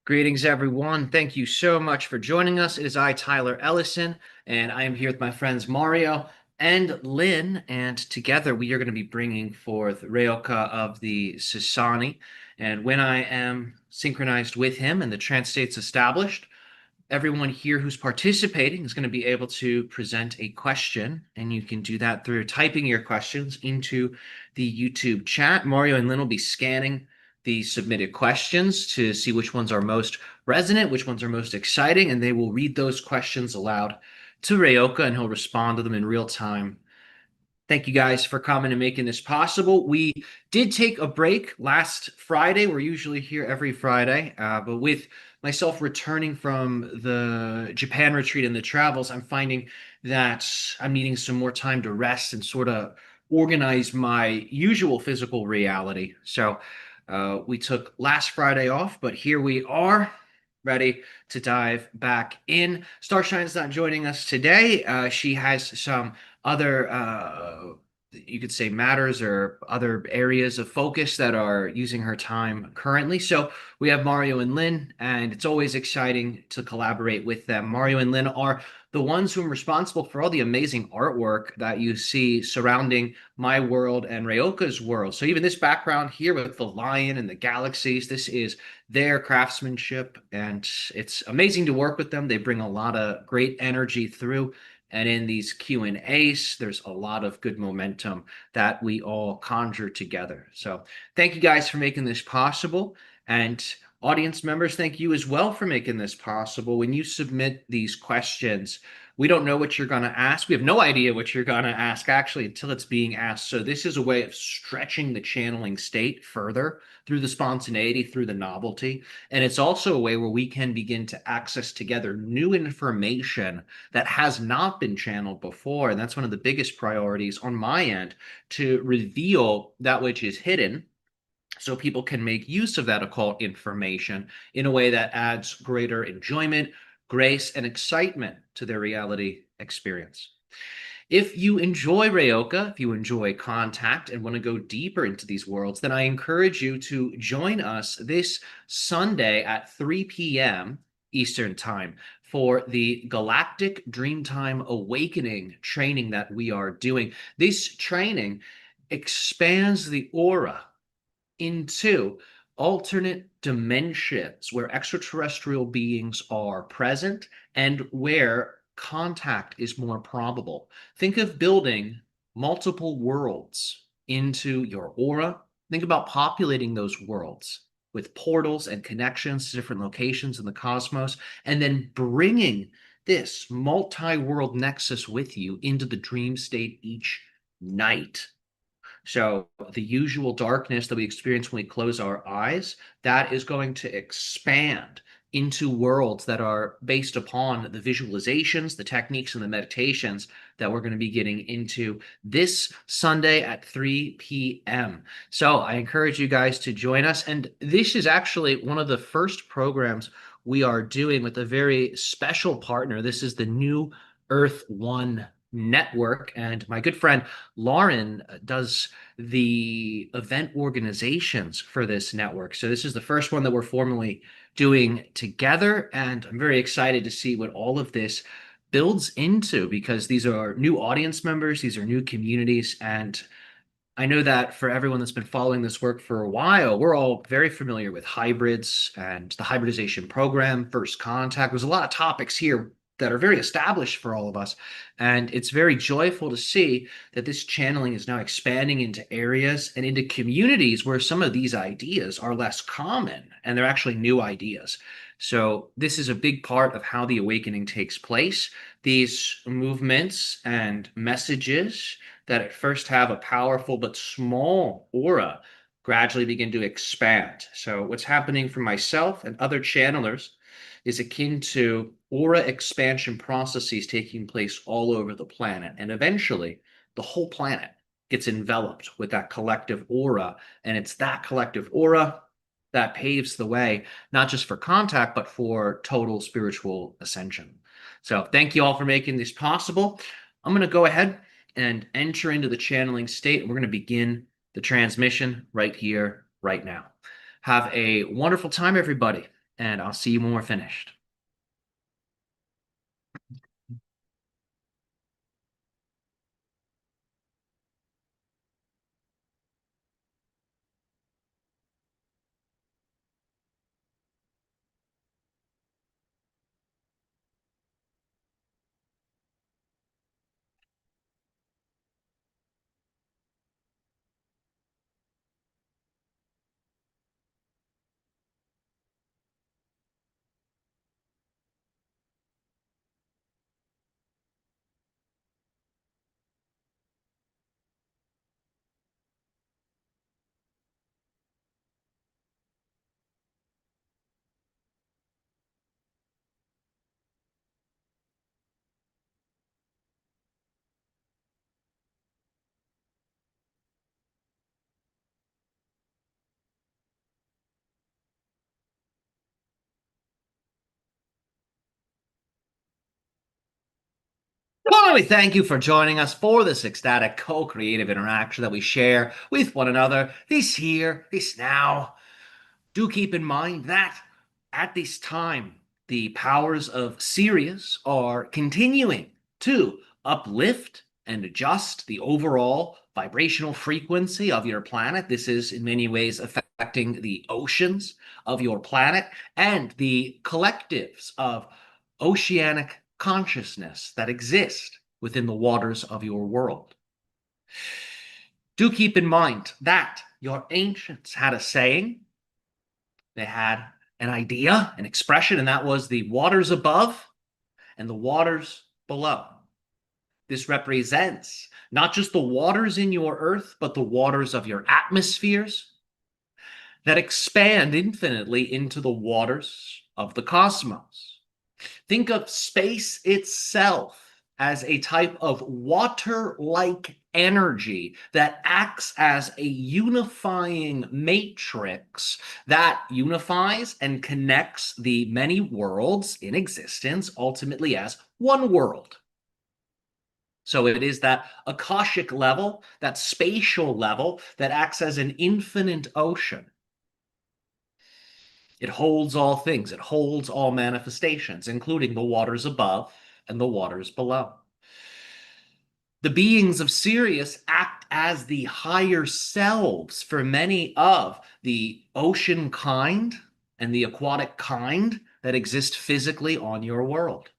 Greetings, everyone. Thank you so much for joining us. It is I, Tyler Ellison, and I am here with my friends Mario and Lynn, and together we are going to be bringing forth RYOKAH of the Sasani. And when I am synchronized with him and the trance state's established, everyone here who's participating is going to be able to present a question, and you can do that through typing your questions into the YouTube chat. Mario and Lynn will be scanning the submitted questions to see which ones are most resonant, which ones are most exciting, and they will read those questions aloud to RYOKAH, and he'll respond to them in real time. Thank you guys for coming and making this possible. We did take a break last Friday. We're usually here every Friday, but with myself returning from the Japan retreat and the travels, I'm finding that I'm needing some more time to rest and sort of organize my usual physical reality. So we took last Friday off, but here we are, ready to dive back in. Starshine's not joining us today. She has some other you could say matters or other areas of focus that are using her time currently. So we have Mario and Lynn, and it's always exciting to collaborate with them. Mario and Lynn are the ones who are responsible for all the amazing artwork that you see surrounding my world and RYOKAH's world. So even this background here with the lion and the galaxies, this is their craftsmanship, and it's amazing to work with them. They bring a lot of great energy through. And in these Q&As, there's a lot of good momentum that we all conjure together. So thank you guys for making this possible. And audience members, thank you as well for making this possible. When you submit these questions, we don't know what you're going to ask. We have no idea what you're going to ask, actually, until it's being asked. So this is a way of stretching the channeling state further through the spontaneity, through the novelty. And it's also a way where we can begin to access together new information that has not been channeled before. And that's one of the biggest priorities on my end, to reveal that which is hidden so people can make use of that occult information in a way that adds greater enjoyment, grace, and excitement to their reality experience. If you enjoy RYOKAH, if you enjoy contact and want to go deeper into these worlds, then I encourage you to join us this Sunday at 3 p.m. Eastern Time for the Galactic Dreamtime Awakening training that we are doing. This training expands the aura into alternate dimensions where extraterrestrial beings are present and where contact is more probable. Think of building multiple worlds into your aura. Think about populating those worlds with portals and connections to different locations in the cosmos, and then bringing this multi-world nexus with you into the dream state each night. So the usual darkness that we experience when we close our eyes, that is going to expand into worlds that are based upon the visualizations, the techniques, and the meditations that we're going to be getting into this Sunday at 3 p.m. So I encourage you guys to join us. And this is actually one of the first programs we are doing with a very special partner. This is the New Earth One network, and my good friend Lauren does the event organizations for this network. So this is the first one that we're formally doing together, and I'm very excited to see what all of this builds into, because these are new audience members, these are new communities, and I know that for everyone that's been following this work for a while, we're all very familiar with hybrids and the hybridization program, first contact. There's a lot of topics here that are very established for all of us. And it's very joyful to see that this channeling is now expanding into areas and into communities where some of these ideas are less common and they're actually new ideas. So this is a big part of how the awakening takes place. These movements and messages that at first have a powerful but small aura gradually begin to expand. So what's happening for myself and other channelers is akin to aura expansion processes taking place all over the planet. And eventually, the whole planet gets enveloped with that collective aura. And it's that collective aura that paves the way, not just for contact, but for total spiritual ascension. So thank you all for making this possible. I'm going to go ahead and enter into the channeling state. We're going to begin the transmission right here, right now. Have a wonderful time, everybody. and I'll see you when we're finished. Finally, thank you for joining us for this ecstatic co-creative interaction that we share with one another, this here, this now. Do keep in mind that at this time, the powers of Sirius are continuing to uplift and adjust the overall vibrational frequency of your planet. This is in many ways affecting the oceans of your planet and the collectives of oceanic consciousness that exist within the waters of your world. Do keep in mind that your ancients had a saying. They had an idea, an expression, and that was the waters above and the waters below. This represents not just the waters in your earth, but the waters of your atmospheres that expand infinitely into the waters of the cosmos. Think of space itself as a type of water-like energy that acts as a unifying matrix that unifies and connects the many worlds in existence ultimately as one world. So it is that Akashic level, that spatial level that acts as an infinite ocean. It holds all things. It holds all manifestations, including the waters above and the waters below. The beings of Sirius act as the higher selves for many of the ocean kind and the aquatic kind that exist physically on your world.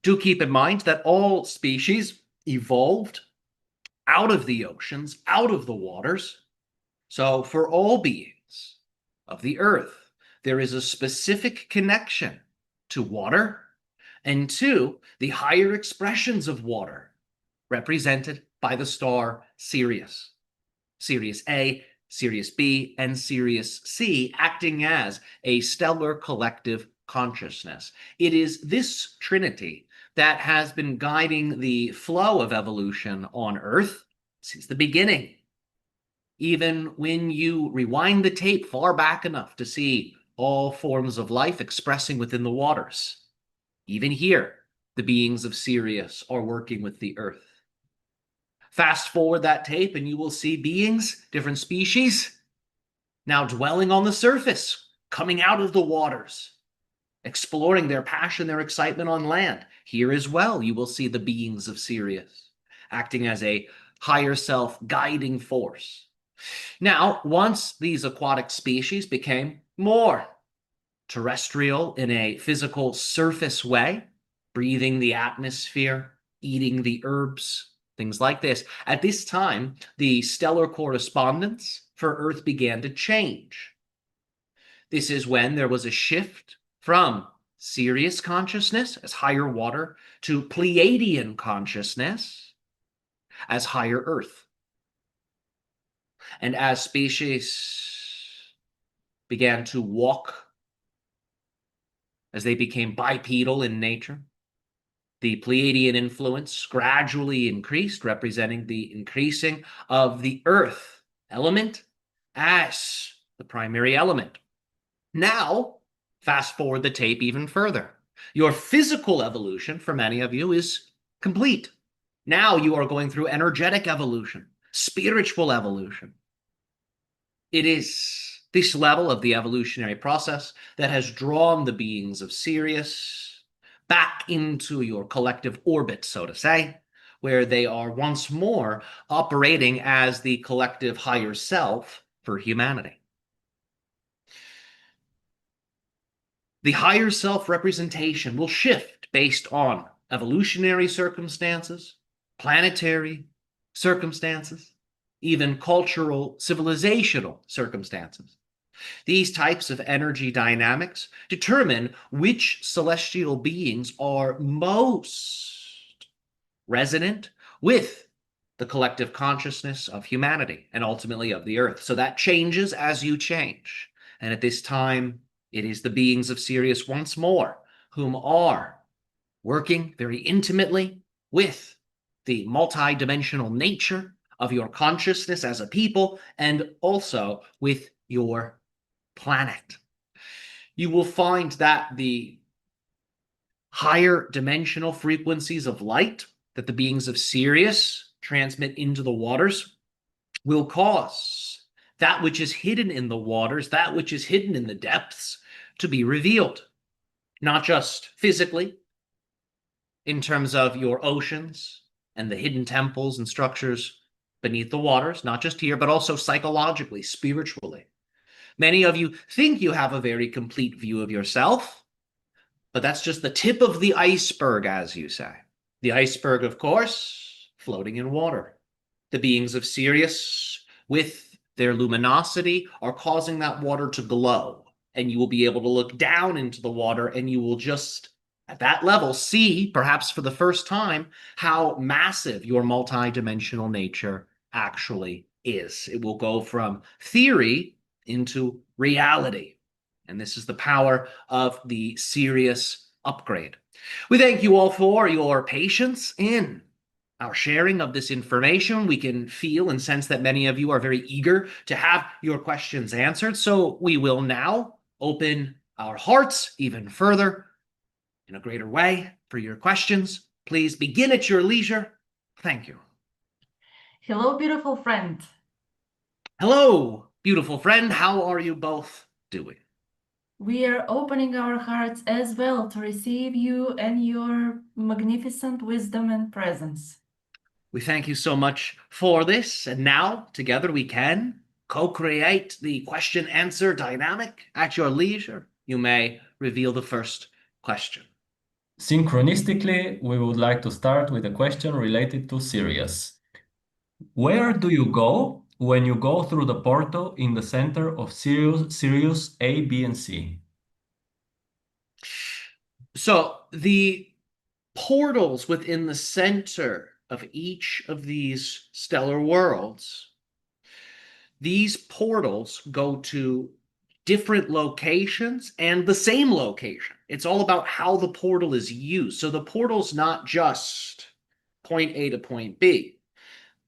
Do keep in mind that all species evolved out of the oceans, out of the waters. So for all beings of the earth, there is a specific connection to water and to the higher expressions of water represented by the star Sirius. Sirius A, Sirius B, and Sirius C acting as a stellar collective consciousness. It is this trinity that has been guiding the flow of evolution on Earth since the beginning. Even when you rewind the tape far back enough to see all forms of life expressing within the waters. Even here, the beings of Sirius are working with the Earth. Fast forward that tape and you will see beings, different species, now dwelling on the surface, coming out of the waters, exploring their passion, their excitement on land. Here as well, you will see the beings of Sirius acting as a higher self guiding force. Now, once these aquatic species became more terrestrial in a physical surface way, breathing the atmosphere, eating the herbs, things like this. At this time, the stellar correspondence for Earth began to change. This is when there was a shift from Sirius consciousness as higher water to Pleiadian consciousness as higher Earth. And as species began to walk, as they became bipedal in nature, the Pleiadian influence gradually increased, representing the increasing of the earth element as the primary element. Now, fast forward the tape even further. Your physical evolution, for many of you, is complete. Now you are going through energetic evolution, spiritual evolution. It is This level of the evolutionary process that has drawn the beings of Sirius back into your collective orbit, so to say, where they are once more operating as the collective higher self for humanity. The higher self representation will shift based on evolutionary circumstances, planetary circumstances, even cultural, civilizational circumstances. These types of energy dynamics determine which celestial beings are most resonant with the collective consciousness of humanity and ultimately of the earth. So that changes as you change. And at this time, it is the beings of Sirius once more whom are working very intimately with the multidimensional nature of your consciousness as a people and also with your planet. You will find that the higher dimensional frequencies of light that the beings of Sirius transmit into the waters will cause that which is hidden in the waters, that which is hidden in the depths, to be revealed. Not just physically, in terms of your oceans and the hidden temples and structures beneath the waters, not just here, but also psychologically, spiritually. Many of you think you have a very complete view of yourself, but that's just the tip of the iceberg, as you say. The iceberg, of course, floating in water. The beings of Sirius, with their luminosity, are causing that water to glow. And you will be able to look down into the water and you will just, at that level, see, perhaps for the first time, how massive your multidimensional nature actually is. It will go from theory into reality. And this is the power of the Sirius upgrade. We thank you all for your patience in our sharing of this information. We can feel and sense that many of you are very eager to have your questions answered. So we will now open our hearts even further in a greater way for your questions. Please begin at your leisure. Thank you. Hello, beautiful friend. Hello, beautiful friend. How are you both doing? We are opening our hearts as well to receive you and your magnificent wisdom and presence. We thank you so much for this. And now, together, we can co-create the question-answer dynamic at your leisure. You may reveal the first question. Synchronistically, we would like to start with a question related to Sirius. Where do you go when you go through the portal in the center of Sirius A, B, and C? So the portals within the center of each of these stellar worlds, these portals go to different locations and the same location. It's all about how the portal is used. So the portal's not just point A to point B.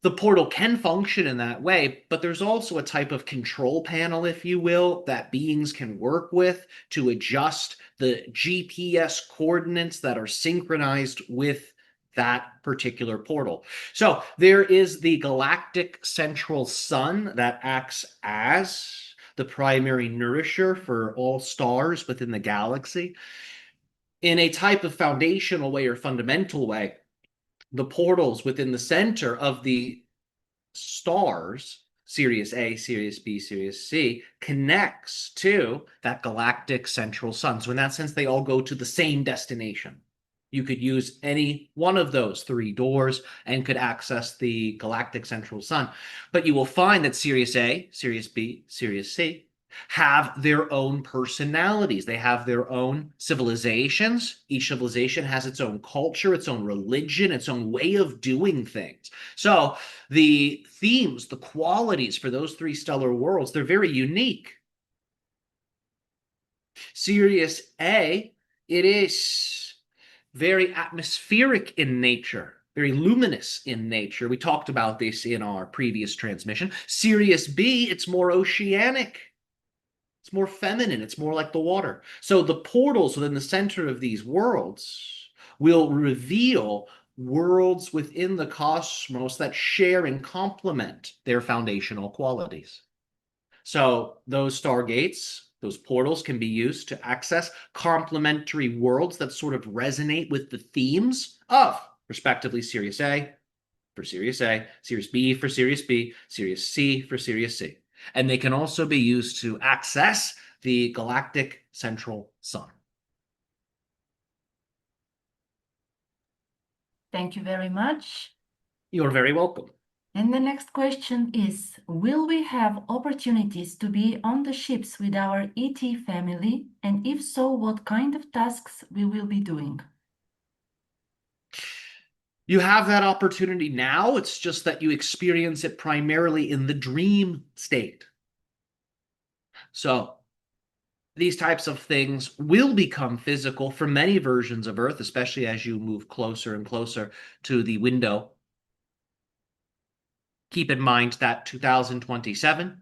The portal can function in that way, but there's also a type of control panel, if you will, that beings can work with to adjust the GPS coordinates that are synchronized with that particular portal. So there is the galactic central sun that acts as the primary nourisher for all stars within the galaxy. In a type of foundational way or fundamental way, the portals within the center of the stars, Sirius A, Sirius B, Sirius C, connects to that galactic central sun. So in that sense, they all go to the same destination. You could use any one of those three doors and could access the galactic central sun. But you will find that Sirius A, Sirius B, Sirius C have their own personalities. They have their own civilizations. Each civilization has its own culture, its own religion, its own way of doing things. So the themes, the qualities for those three stellar worlds, they're very unique. Sirius A, it is very atmospheric in nature, very luminous in nature. We talked about this in our previous transmission. Sirius B, it's more oceanic. It's more feminine. It's more like the water. So the portals within the center of these worlds will reveal worlds within the cosmos that share and complement their foundational qualities. So those stargates, those portals can be used to access complementary worlds that sort of resonate with the themes of, respectively, Sirius A for Sirius A, Sirius B for Sirius B, Sirius C for Sirius C. And they can also be used to access the galactic central sun. Thank you very much. You're very welcome. And the next question is, will we have opportunities to be on the ships with our ET family? And if so, what kind of tasks we will be doing? You have that opportunity now. It's just that you experience it primarily in the dream state. So these types of things will become physical for many versions of Earth, especially as you move closer and closer to the window. Keep in mind that 2027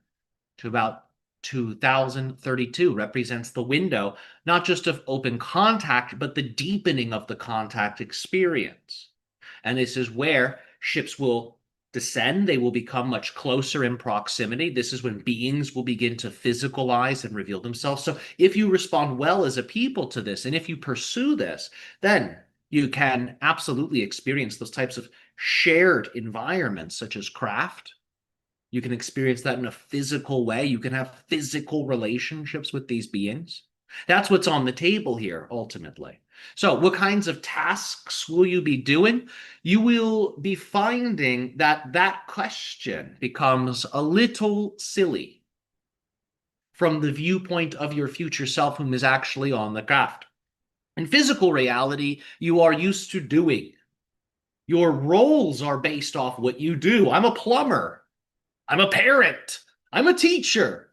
to about 2032 represents the window, not just of open contact, but the deepening of the contact experience. And this is where ships will descend. They will become much closer in proximity. This is when beings will begin to physicalize and reveal themselves. So if you respond well as a people to this, and if you pursue this, then you can absolutely experience those types of shared environments, such as craft. You can experience that in a physical way. You can have physical relationships with these beings. That's what's on the table here, ultimately. So what kinds of tasks will you be doing? You will be finding that that question becomes a little silly from the viewpoint of your future self whom is actually on the craft. In physical reality, you are used to doing. Your roles are based off what you do. I'm a plumber. I'm a parent. I'm a teacher.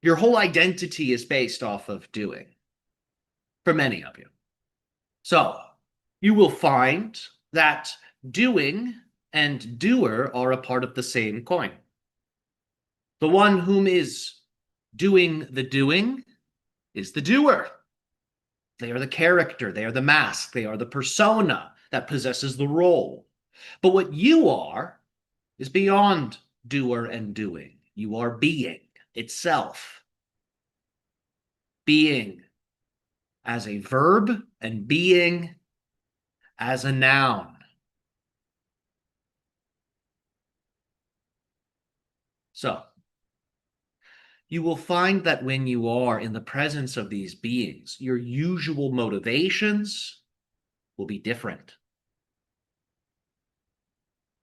Your whole identity is based off of doing for many of you. So you will find that doing and doer are a part of the same coin. The one whom is doing the doing is the doer. They are the character. They are the mask. They are the persona that possesses the role. But what you are is beyond doer and doing. You are being itself. Being as a verb and being as a noun. So, you will find that when you are in the presence of these beings, your usual motivations will be different.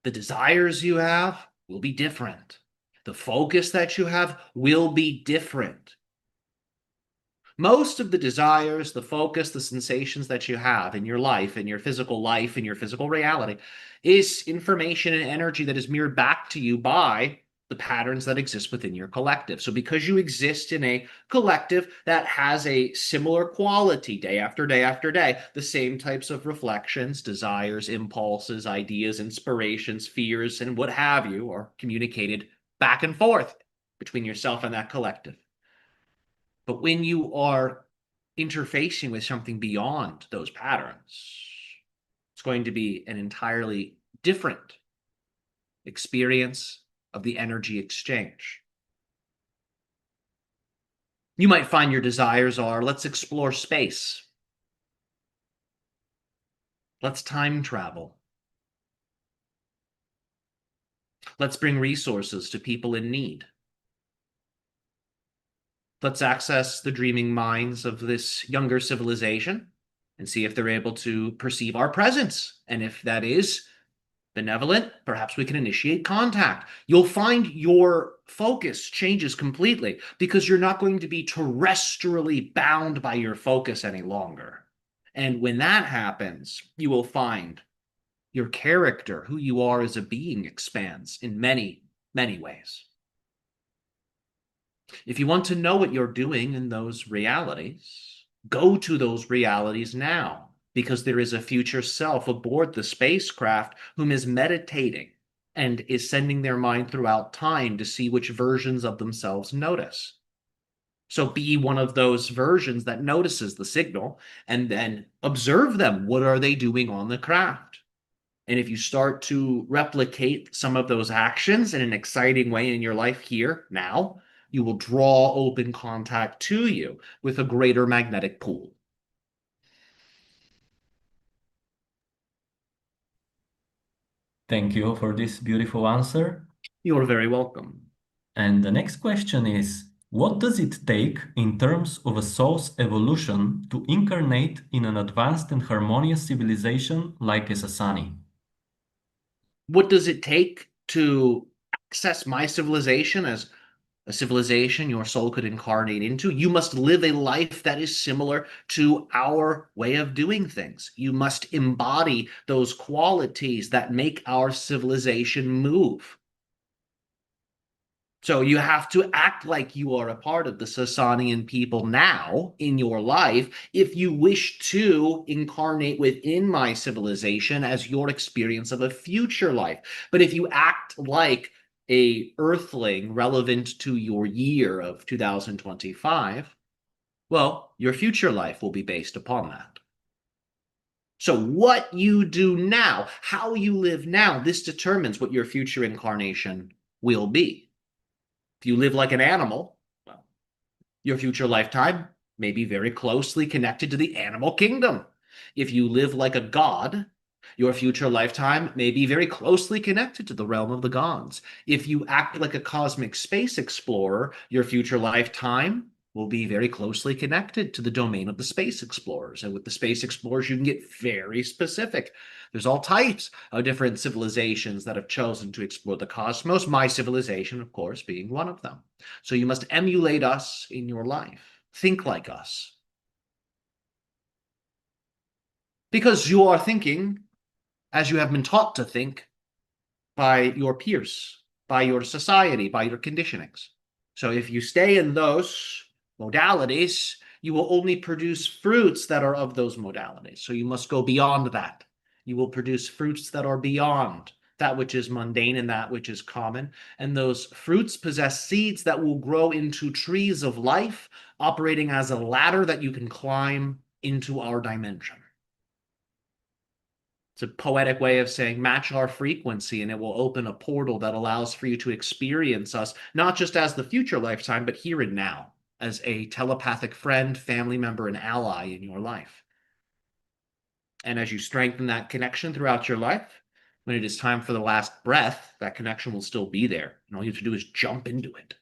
The desires you have will be different. The focus that you have will be different. Most of the desires, the focus, the sensations that you have in your life, in your physical reality, is information and energy that is mirrored back to you by the patterns that exist within your collective. So because you exist in a collective that has a similar quality day after day after day, the same types of reflections, desires, impulses, ideas, inspirations, fears, and what have you are communicated back and forth between yourself and that collective. But when you are interfacing with something beyond those patterns, it's going to be an entirely different experience of the energy exchange. You might find your desires are, let's explore space. Let's time travel. Let's bring resources to people in need. Let's access the dreaming minds of this younger civilization and see if they're able to perceive our presence. And if that is benevolent, perhaps we can initiate contact. You'll find your focus changes completely because you're not going to be terrestrially bound by your focus any longer. And when that happens, you will find your character, who you are as a being, expands in many, many ways. If you want to know what you're doing in those realities, go to those realities now, because there is a future self aboard the spacecraft whom is meditating and is sending their mind throughout time to see which versions of themselves notice. So be one of those versions that notices the signal and then observe them. What are they doing on the craft? And if you start to replicate some of those actions in an exciting way in your life here, now, you will draw open contact to you with a greater magnetic pull. Thank you for this beautiful answer. You're very welcome. And the next question is, what does it take in terms of a soul's evolution to incarnate in an advanced and harmonious civilization like a Sasani? What does it take to access my civilization as a civilization your soul could incarnate into? You must live a life that is similar to our way of doing things. You must embody those qualities that make our civilization move. So you have to act like you are a part of the Sasanian people now in your life if you wish to incarnate within my civilization as your experience of a future life. But if you act like a earthling relevant to your year of 2025, well, your future life will be based upon that. So what you do now, how you live now, this determines what your future incarnation will be. If you live like an animal, well, your future lifetime may be very closely connected to the animal kingdom. If you live like a god, your future lifetime may be very closely connected to the realm of the gods. If you act like a cosmic space explorer, your future lifetime will be very closely connected to the domain of the space explorers. And with the space explorers, you can get very specific. There's all types of different civilizations that have chosen to explore the cosmos, my civilization, of course, being one of them. So you must emulate us in your life. Think like us. Because you are thinking as you have been taught to think by your peers, by your society, by your conditionings. So if you stay in those modalities, you will only produce fruits that are of those modalities. So you must go beyond that. You will produce fruits that are beyond that which is mundane and that which is common. And those fruits possess seeds that will grow into trees of life, operating as a ladder that you can climb into our dimension. It's a poetic way of saying match our frequency and it will open a portal that allows for you to experience us, not just as the future lifetime, but here and now, as a telepathic friend, family member, and ally in your life. And as you strengthen that connection throughout your life, when it is time for the last breath, that connection will still be there. And all you have to do is jump into it.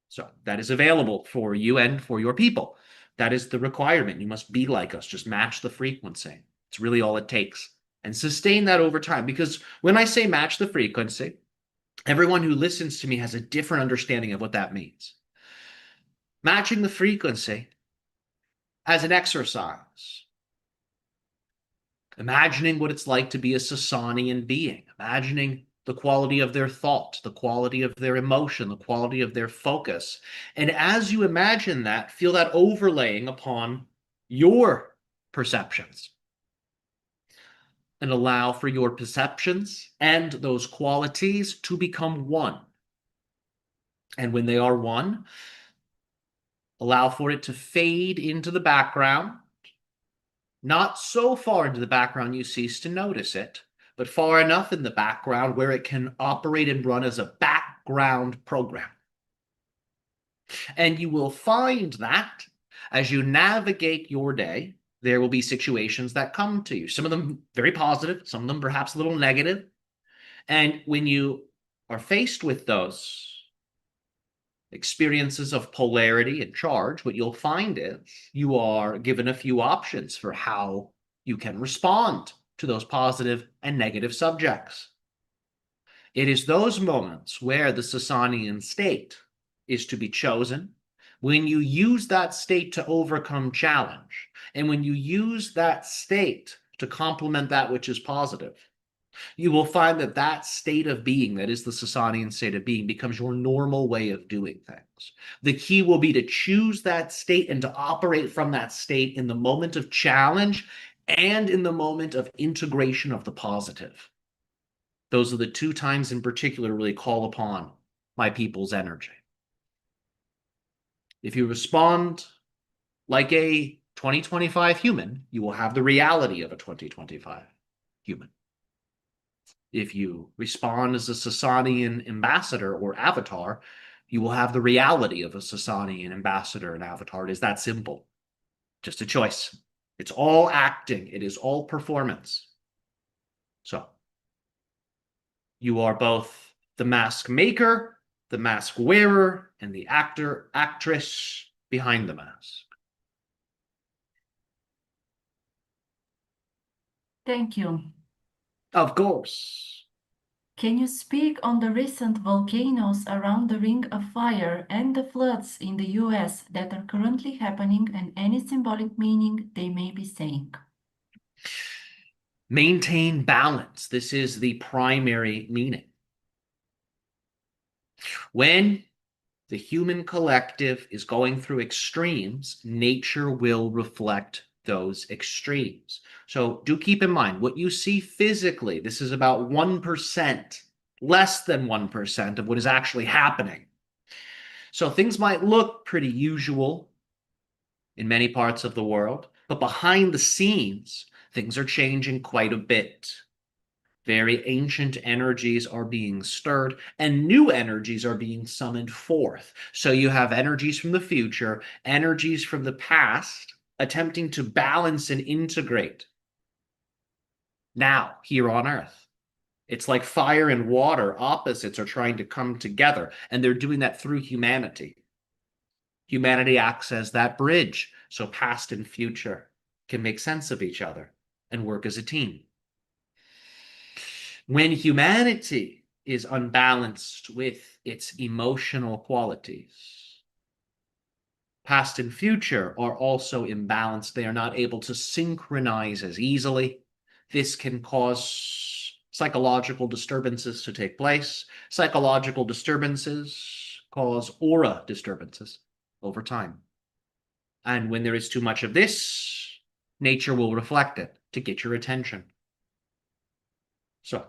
So that is available for you and for your people. That is the requirement. You must be like us. Just match the frequency. It's really all it takes. And sustain that over time. Because when I say match the frequency, everyone who listens to me has a different understanding of what that means. Matching the frequency as an exercise. Imagining what it's like to be a Sasanian being. Imagining the quality of their thought, the quality of their emotion, the quality of their focus. And as you imagine that, feel that overlaying upon your perceptions. And allow for your perceptions and those qualities to become one. And when they are one, allow for it to fade into the background. Not so far into the background you cease to notice it, but far enough in the background where it can operate and run as a background program. And you will find that as you navigate your day, there will be situations that come to you. Some of them very positive, some of them perhaps a little negative. And when you are faced with those experiences of polarity and charge, what you'll find is you are given a few options for how you can respond to those positive and negative subjects. It is those moments where the Sasanian state is to be chosen, when you use that state to overcome challenge, and when you use that state to complement that which is positive, you will find that that state of being, that is the Sasanian state of being, becomes your normal way of doing things. The key will be to choose that state and to operate from that state in the moment of challenge and in the moment of integration of the positive. Those are the two times in particular really call upon my people's energy. If you respond like a 2025 human, you will have the reality of a 2025 human. If you respond as a Sasanian ambassador or avatar, You will have the reality of a Sasanian ambassador and avatar. It is that simple. Just a choice. It's all acting. It is all performance. So, you are both the mask maker, the mask wearer, and the actor, actress behind the mask. Thank you. Of course. Can you speak on the recent volcanoes around the Ring of Fire and the floods in the US that are currently happening and any symbolic meaning they may be saying? Maintain balance. This is the primary meaning. When the human collective is going through extremes, nature will reflect those extremes. So do keep in mind what you see physically. This is about 1%, less than 1% of what is actually happening. So things might look pretty usual in many parts of the world, but behind the scenes, things are changing quite a bit. Very ancient energies are being stirred, and new energies are being summoned forth. So you have energies from the future, energies from the past, attempting to balance and integrate now, here on Earth. It's like fire and water, opposites are trying to come together, and they're doing that through humanity. Humanity acts as that bridge, so past and future can make sense of each other and work as a team. When humanity is unbalanced with its emotional qualities, past and future are also imbalanced. They are not able to synchronize as easily. This can cause psychological disturbances to take place. Psychological disturbances cause aura disturbances over time. And when there is too much of this, nature will reflect it to get your attention. So,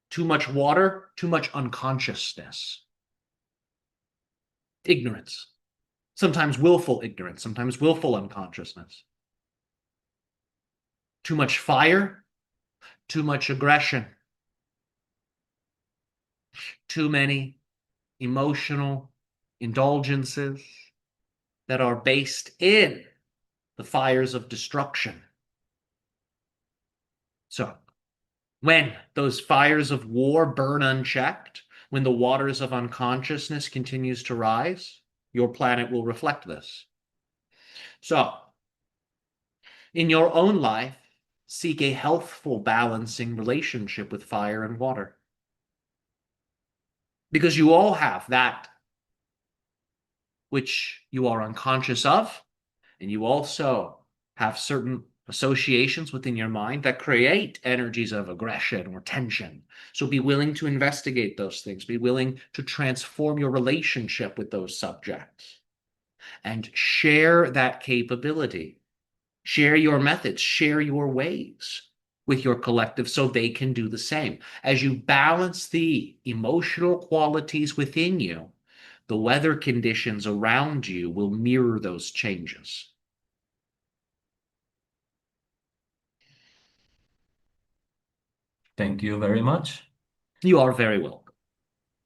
too much water, too much unconsciousness. Ignorance. Sometimes willful ignorance, sometimes willful unconsciousness. Too much fire, too much aggression. Too many emotional indulgences that are based in the fires of destruction. So, when those fires of war burn unchecked, when the waters of unconsciousness continues to rise, your planet will reflect this. So, in your own life, seek a healthful, balancing relationship with fire and water. Because you all have that which you are unconscious of, and you also have certain associations within your mind that create energies of aggression or tension. So be willing to investigate those things. Be willing to transform your relationship with those subjects and share that capability. Share your methods, share your ways with your collective so they can do the same. As you balance the emotional qualities within you, the weather conditions around you will mirror those changes. Thank you very much. You are very welcome.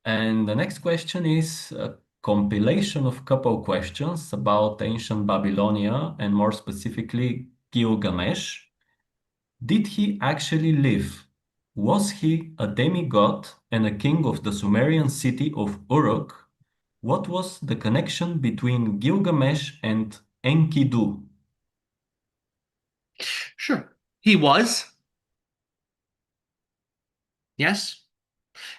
And the next question is a compilation of couple questions about ancient Babylonia and more specifically Gilgamesh. Did he actually live? Was he a demigod and a king of the Sumerian city of Uruk? What was the connection between Gilgamesh and Enkidu? Sure. He was. Yes.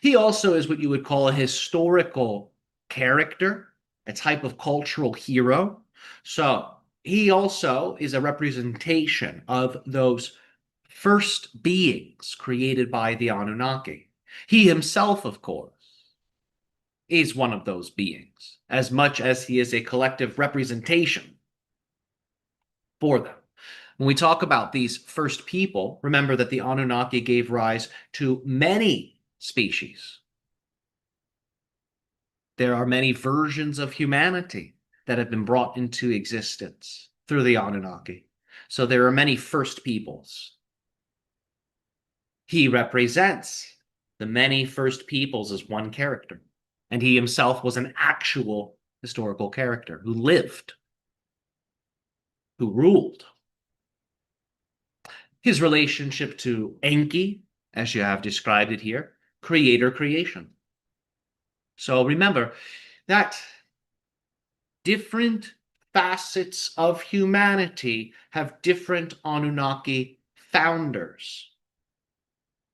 He also is what you would call a historical character, a type of cultural hero. So he also is a representation of those first beings created by the Anunnaki. He himself, of course, is one of those beings, as much as he is a collective representation for them. When we talk about these first people, remember that the Anunnaki gave rise to many species. There are many versions of humanity that have been brought into existence through the Anunnaki. So there are many first peoples. He represents the many first peoples as one character, And he himself was an actual historical character who lived, who ruled. His relationship to Enki, as you have described it here, creator creation. So remember that different facets of humanity have different Anunnaki founders.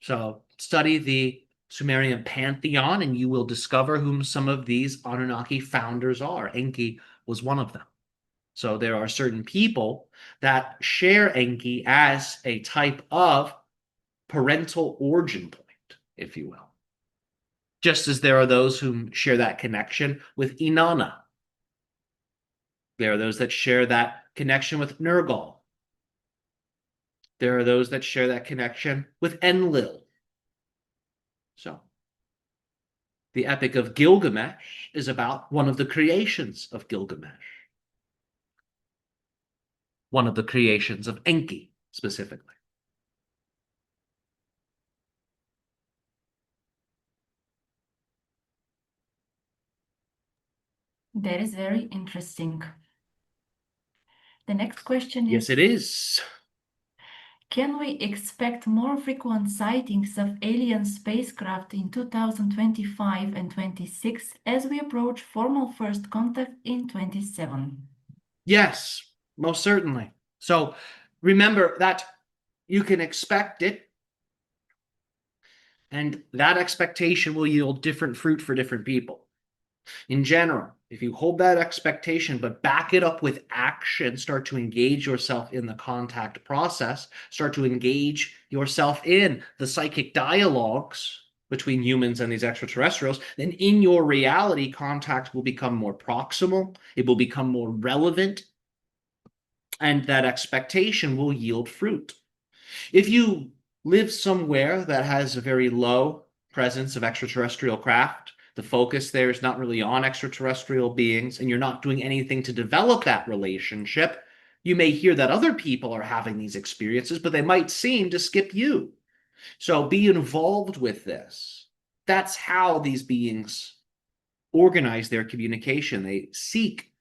So study the Sumerian pantheon and you will discover whom some of these Anunnaki founders are. Enki was one of them. So there are certain people that share Enki as a type of parental origin point, if you will. Just as there are those who share that connection with Inanna. There are those that share that connection with Nergal. There are those that share that connection with Enlil. So, the Epic of Gilgamesh is about one of the creations of Gilgamesh. One of the creations of Enki, specifically. That is very interesting. The next question is, Yes, it is. can we expect more frequent sightings of alien spacecraft in 2025 and 26 as we approach formal first contact in 27? Yes, most certainly. So remember that you can expect it, and that expectation will yield different fruit for different people. In general, if you hold that expectation but back it up with action, start to engage yourself in the contact process, start to engage yourself in the psychic dialogues between humans and these extraterrestrials, then in your reality, contact will become more proximal, it will become more relevant, and that expectation will yield fruit. If you live somewhere that has a very low presence of extraterrestrial craft, the focus there is not really on extraterrestrial beings, and you're not doing anything to develop that relationship, you may hear that other people are having these experiences, but they might seem to skip you. So be involved with this. That's how these beings organize their communication. They seek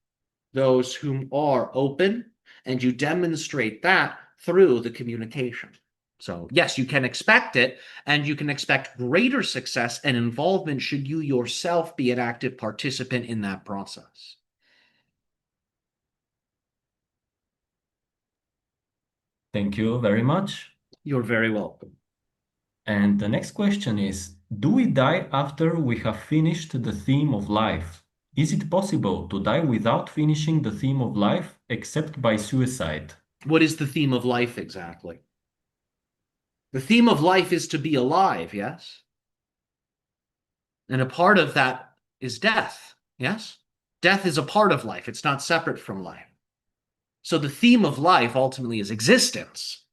those whom are open, and you demonstrate that through the communication. So yes, you can expect it, and you can expect greater success and involvement should you yourself be an active participant in that process. Thank you very much. You're very welcome. And the next question is, do we die after we have finished the theme of life? Is it possible to die without finishing the theme of life except by suicide? What is the theme of life exactly? The theme of life is to be alive, yes? And a part of that is death, yes? Death is a part of life. It's not separate from life. So the theme of life ultimately is existence.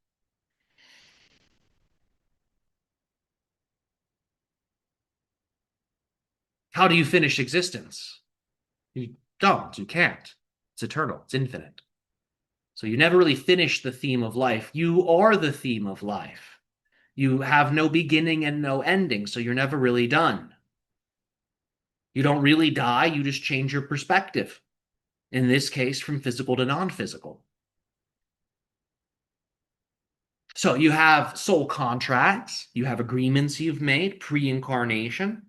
How do you finish existence? You don't. You can't. It's eternal. It's infinite. So you never really finish the theme of life. You are the theme of life. You have no beginning and no ending, so you're never really done. You don't really die. You just change your perspective. In this case, from physical to non-physical. So you have soul contracts. You have agreements you've made pre-incarnation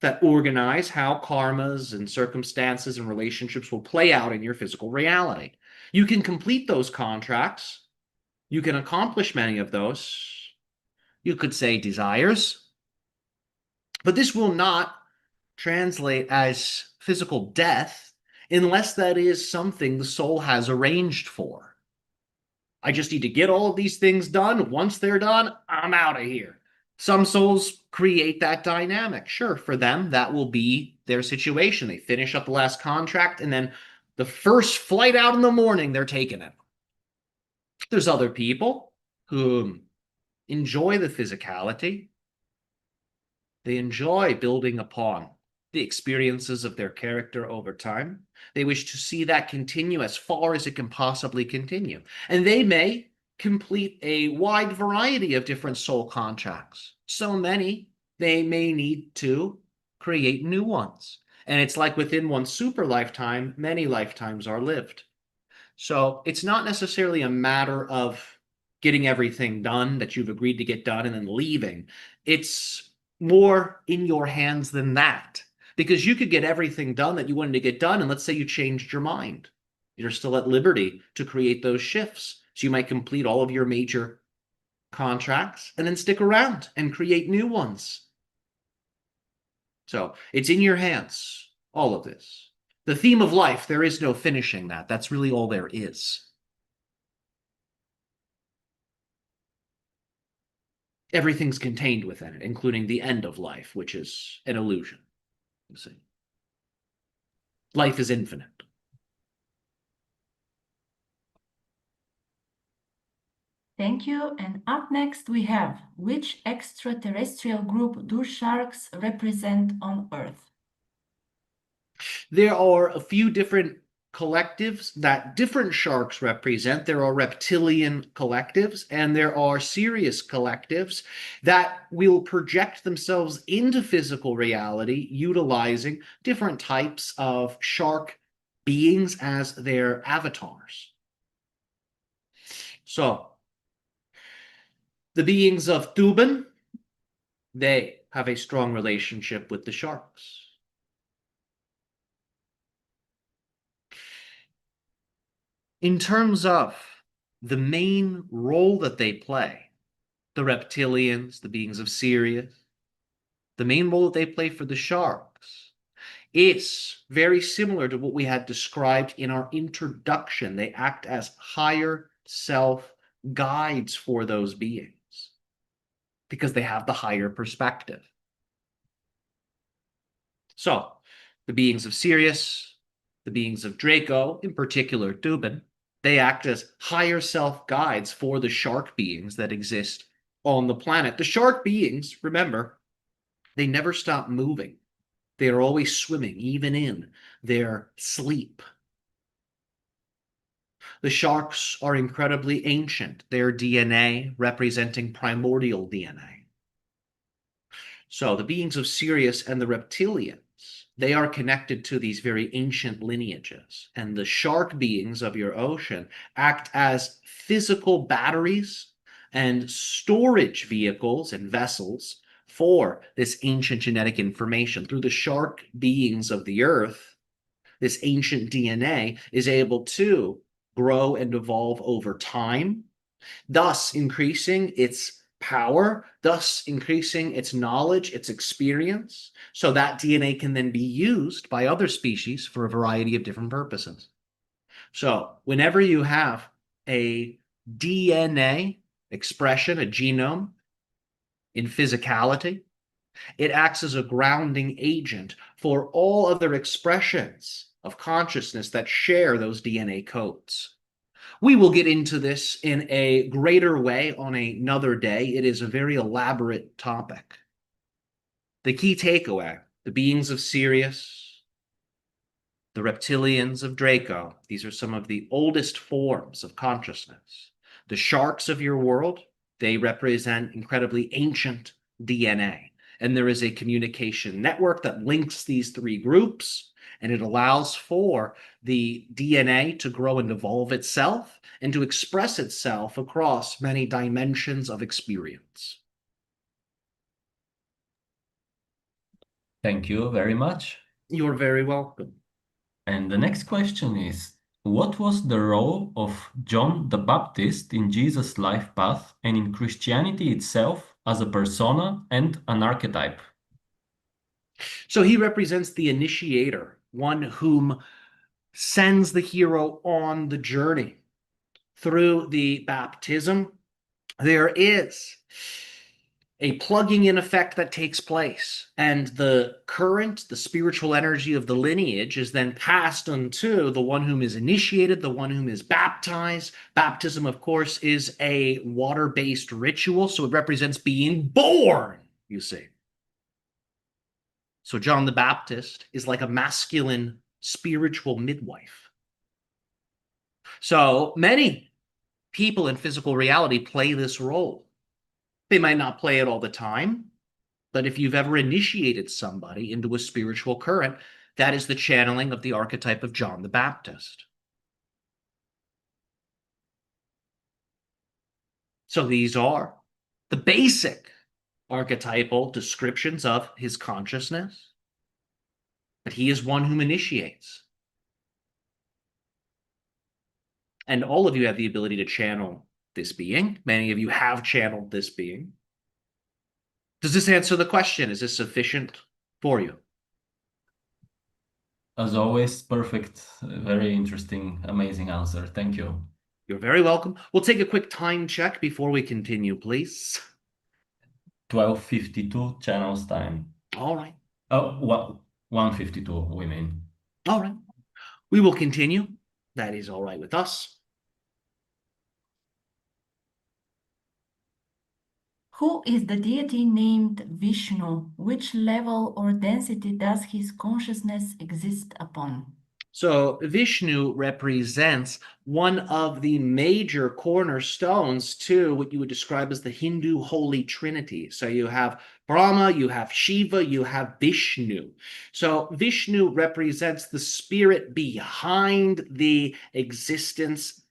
that organize how karmas and circumstances and relationships will play out in your physical reality. You can complete those contracts. You can accomplish many of those. You could say desires. But this will not translate as physical death unless that is something the soul has arranged for. I just need to get all of these things done. Once they're done, I'm out of here. Some souls create that dynamic. Sure, for them, that will be their situation. They finish up the last contract, and then the first flight out in the morning, they're taking it. There's other people who enjoy the physicality. They enjoy building upon the experiences of their character over time. They wish to see that continue as far as it can possibly continue. And they may complete a wide variety of different soul contracts. So many, they may need to create new ones. And it's like within one super lifetime, many lifetimes are lived. So it's not necessarily a matter of getting everything done that you've agreed to get done and then leaving. It's more in your hands than that. Because you could get everything done that you wanted to get done, and let's say you changed your mind. You're still at liberty to create those shifts. So you might complete all of your major contracts and then stick around and create new ones. So it's in your hands, all of this. The theme of life, there is no finishing that. That's really all there is. Everything's contained within it, including the end of life, which is an illusion. You see, life is infinite. Thank you. And up next we have, which extraterrestrial group do sharks represent on Earth? There are a few different collectives that different sharks represent. There are reptilian collectives and there are Sirius collectives that will project themselves into physical reality utilizing different types of shark beings as their avatars. So, the beings of Thuban, they have a strong relationship with the sharks. In terms of the main role that they play, the reptilians, the beings of Sirius, the main role that they play for the sharks, it's very similar to what we had described in our introduction. They act as higher self guides for those beings because they have the higher perspective. So, the beings of Sirius, the beings of Draco, in particular Thuban, they act as higher self guides for the shark beings that exist on the planet. The shark beings, remember, they never stop moving. They are always swimming, even in their sleep. The sharks are incredibly ancient, their DNA representing primordial DNA. So the beings of Sirius and the reptilians, they are connected to these very ancient lineages. And the shark beings of your ocean act as physical batteries and storage vehicles and vessels for this ancient genetic information. Through the shark beings of the earth, this ancient DNA is able to grow and evolve over time, thus increasing its power, thus increasing its knowledge, its experience, so that DNA can then be used by other species for a variety of different purposes. So whenever you have a DNA expression, a genome in physicality, it acts as a grounding agent for all other expressions of consciousness that share those DNA codes. We will get into this in a greater way on another day. It is a very elaborate topic. The key takeaway, the beings of Sirius, the reptilians of Draco, these are some of the oldest forms of consciousness. The sharks of your world, they represent incredibly ancient DNA. And there is a communication network that links these three groups, and it allows for the DNA to grow and evolve itself and to express itself across many dimensions of experience. Thank you very much. You're very welcome. And the next question is, what was the role of John the Baptist in Jesus' life path and in Christianity itself as a persona and an archetype? So he represents the initiator, one whom sends the hero on the journey. Through the baptism, there is a plugging in effect that takes place, and the current, the spiritual energy of the lineage is then passed unto the one whom is initiated, the one whom is baptized. Baptism, of course, is a water-based ritual, so it represents being born, you see. So John the Baptist is like a masculine spiritual midwife. So many people in physical reality play this role. They might not play it all the time, But if you've ever initiated somebody into a spiritual current, that is the channeling of the archetype of John the Baptist. So these are the basic archetypal descriptions of his consciousness. But he is one whom initiates. And all of you have the ability to channel this being. Many of you have channeled this being. Does this answer the question? Is this sufficient for you? As always, perfect, very interesting, amazing answer. Thank you. You're very welcome. We'll take a quick time check before we continue, please. 12:52 channels time. All right. Oh, well, 1:52, we mean. All right. We will continue. That is all right with us. Who is the deity named Vishnu? Which level or density does his consciousness exist upon? So Vishnu represents one of the major cornerstones to what you would describe as the Hindu Holy Trinity. So you have Brahma, you have Shiva, you have Vishnu. So Vishnu represents the spirit behind the existence.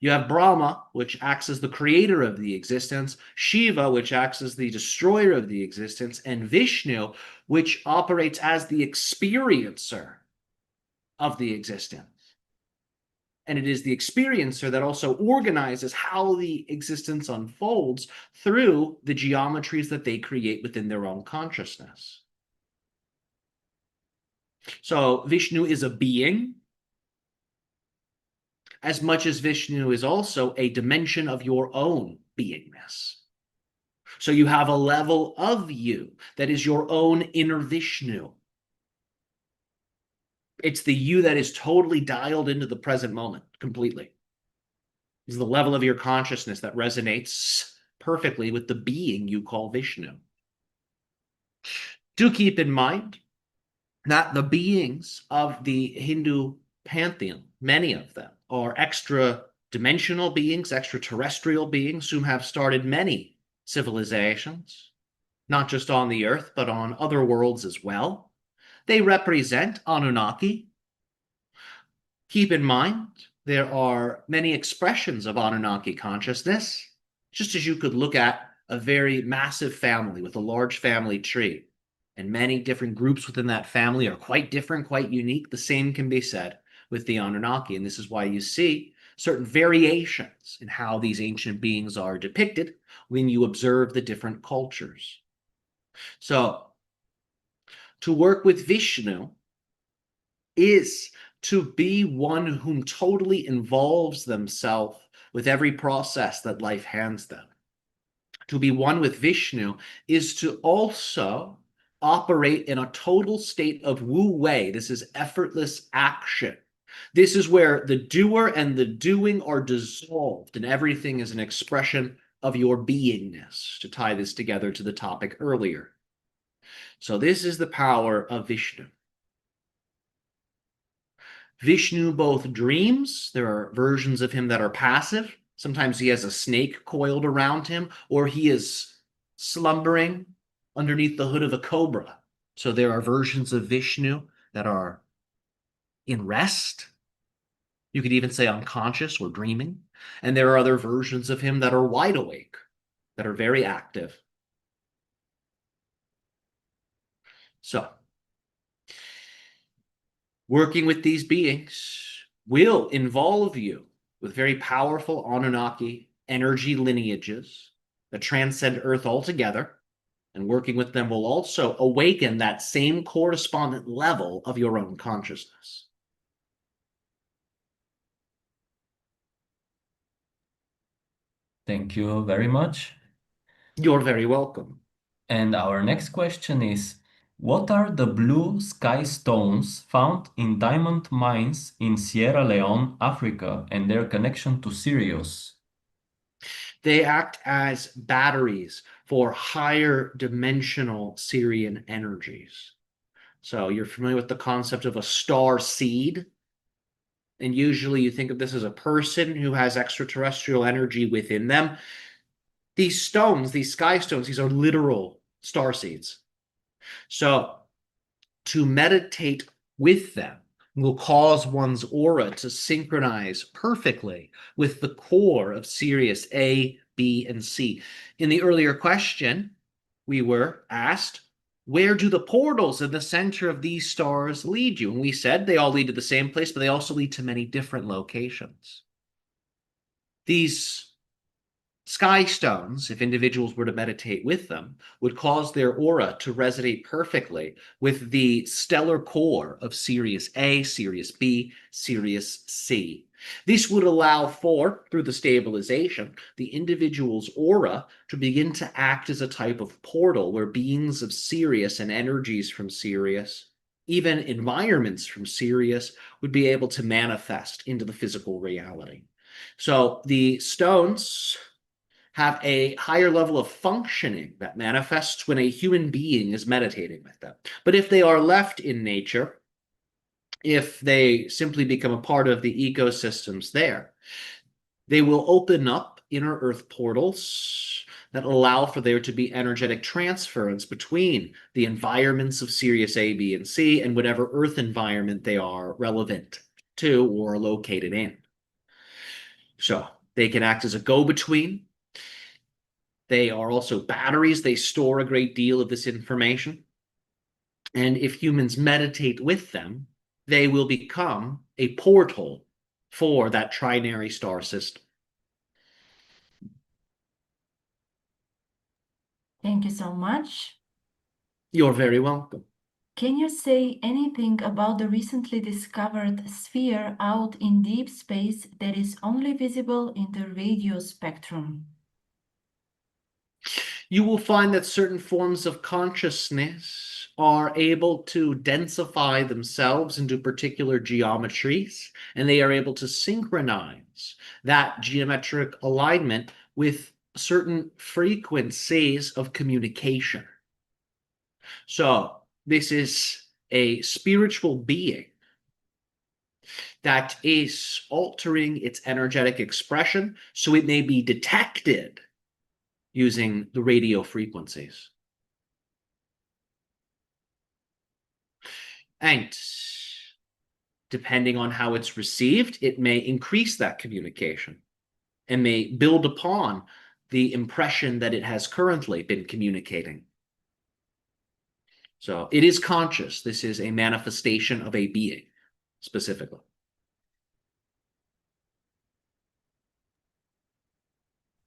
You have Brahma, which acts as the creator of the existence, Shiva, which acts as the destroyer of the existence, and Vishnu, which operates as the experiencer of the existence. And it is the experiencer that also organizes how the existence unfolds through the geometries that they create within their own consciousness. So Vishnu is a being, as much as Vishnu is also a dimension of your own beingness. So you have a level of you that is your own inner Vishnu. It's the you that is totally dialed into the present moment completely. It's the level of your consciousness that resonates perfectly with the being you call Vishnu. Do keep in mind that the beings of the Hindu pantheon, many of them, are extra-dimensional beings, extraterrestrial beings who have started many civilizations, not just on the Earth, but on other worlds as well. They represent Anunnaki. Keep in mind, there are many expressions of Anunnaki consciousness, just as you could look at a very massive family with a large family tree, and many different groups within that family are quite different, quite unique. The same can be said with the Anunnaki, and this is why you see certain variations in how these ancient beings are depicted when you observe the different cultures. So, to work with Vishnu is to be one whom totally involves themselves with every process that life hands them. To be one with Vishnu is to also operate in a total state of Wu Wei. This is effortless action. This is where the doer and the doing are dissolved, and everything is an expression of your beingness, to tie this together to the topic earlier. So this is the power of Vishnu. Vishnu both dreams. There are versions of him that are passive. Sometimes he has a snake coiled around him, or he is slumbering underneath the hood of a cobra. So there are versions of Vishnu that are in rest. You could even say unconscious or dreaming. And there are other versions of him that are wide awake, that are very active. So, working with these beings will involve you with very powerful Anunnaki energy lineages that transcend Earth altogether. And working with them will also awaken that same correspondent level of your own consciousness. Thank you very much. You're very welcome. And our next question is, what are the blue sky stones found in diamond mines in Sierra Leone, Africa, and their connection to Sirius? They act as batteries for higher dimensional Sirian energies. So you're familiar with the concept of a star seed? And usually you think of this as a person who has extraterrestrial energy within them. These stones, these sky stones, these are literal star seeds. So to meditate with them will cause one's aura to synchronize perfectly with the core of Sirius A, B, and C. In the earlier question, we were asked, where do the portals in the center of these stars lead you? And we said they all lead to the same place, but they also lead to many different locations. These sky stones, if individuals were to meditate with them, would cause their aura to resonate perfectly with the stellar core of Sirius A, Sirius B, Sirius C. This would allow for, through the stabilization, the individual's aura to begin to act as a type of portal where beings of Sirius and energies from Sirius, even environments from Sirius, would be able to manifest into the physical reality. So the stones have a higher level of functioning that manifests when a human being is meditating with them. But if they are left in nature, if they simply become a part of the ecosystems there, they will open up inner earth portals that allow for there to be energetic transference between the environments of Sirius A, B, and C and whatever earth environment they are relevant to or located in. So they can act as a go-between. They are also batteries. They store a great deal of this information. And if humans meditate with them, they will become a portal for that trinary star system. Thank you so much. You're very welcome. Can you say anything about the recently discovered sphere out in deep space that is only visible in the radio spectrum? You will find that certain forms of consciousness are able to densify themselves into particular geometries, and they are able to synchronize that geometric alignment with certain frequencies of communication. So this is a spiritual being that is altering its energetic expression so it may be detected using the radio frequencies. And depending on how it's received, it may increase that communication and may build upon the impression that it has currently been communicating. So it is conscious. This is a manifestation of a being, specifically.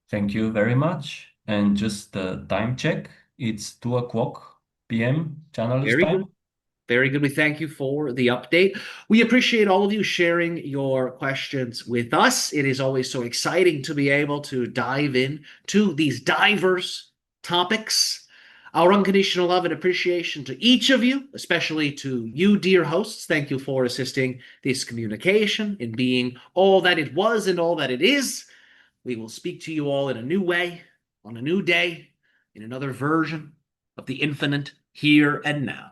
Thank you very much. And just a time check. It's 2 p.m. channelist Very time. good. Very good. We thank you for the update. We appreciate all of you sharing your questions with us. It is always so exciting to be able to dive in to these diverse topics. Our unconditional love and appreciation to each of you, especially to you, dear hosts. Thank you for assisting this communication in being all that it was and all that it is. We will speak to you all in a new way, on a new day, in another version of the infinite here and now.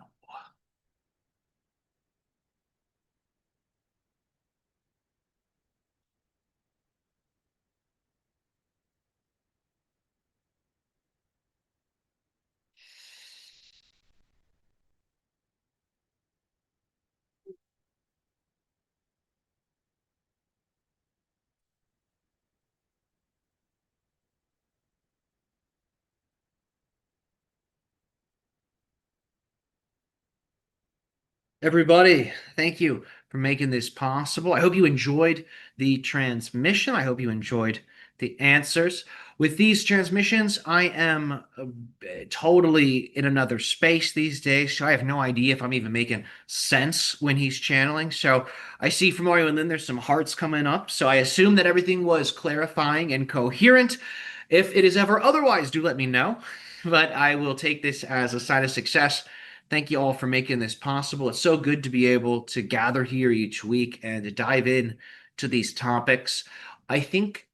Everybody, thank you for making this possible. I hope you enjoyed the transmission. I hope you enjoyed the answers. With these transmissions, I am totally in another space these days, so I have no idea if I'm even making sense when he's channeling. So I see from Mario and Lynn there's some hearts coming up, so I assume that everything was clarifying and coherent. If it is ever otherwise, do let me know, but I will take this as a sign of success. Thank you all for making this possible. It's so good to be able to gather here each week and to dive in to these topics. I think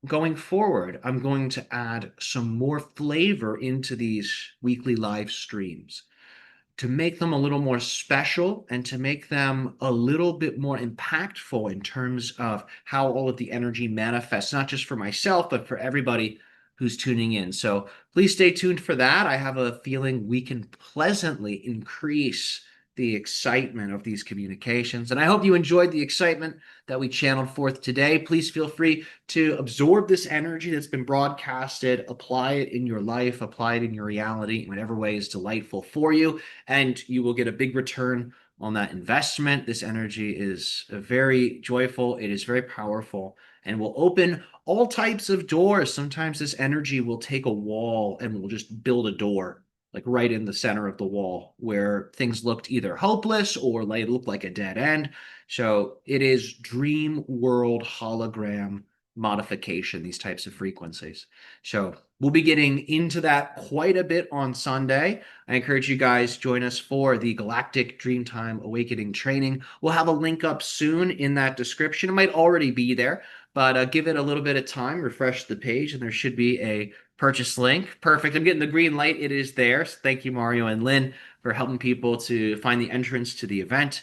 going forward, I'm going to add some more flavor into these weekly live streams to make them a little more special and to make them a little bit more impactful in terms of how all of the energy manifests, not just for myself, but for everybody who's tuning in. So please stay tuned for that. I have a feeling we can pleasantly increase the excitement of these communications. And I hope you enjoyed the excitement that we channeled forth today. Please feel free to absorb this energy that's been broadcasted, apply it in your life, apply it in your reality in whatever way is delightful for you, and you will get a big return on that investment. This energy is very joyful, it is very powerful, and will open all types of doors. Sometimes this energy will take a wall and will just build a door like right in the center of the wall where things looked either hopeless or they looked like a dead end. So it is dream world hologram modification, these types of frequencies. So we'll be getting into that quite a bit on Sunday. I encourage you guys join us for the Galactic Dreamtime Awakening training. We'll have a link up soon in that description. It might already be there, but give it a little bit of time, refresh the page, and there should be a purchase link. Perfect. I'm getting the green light. It is there. So thank you, Mario and Lynn, for helping people to find the entrance to the event.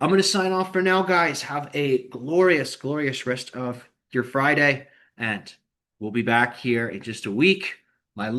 I'm going to sign off for now, guys. Have a glorious, glorious rest of your Friday, and we'll be back here in just a week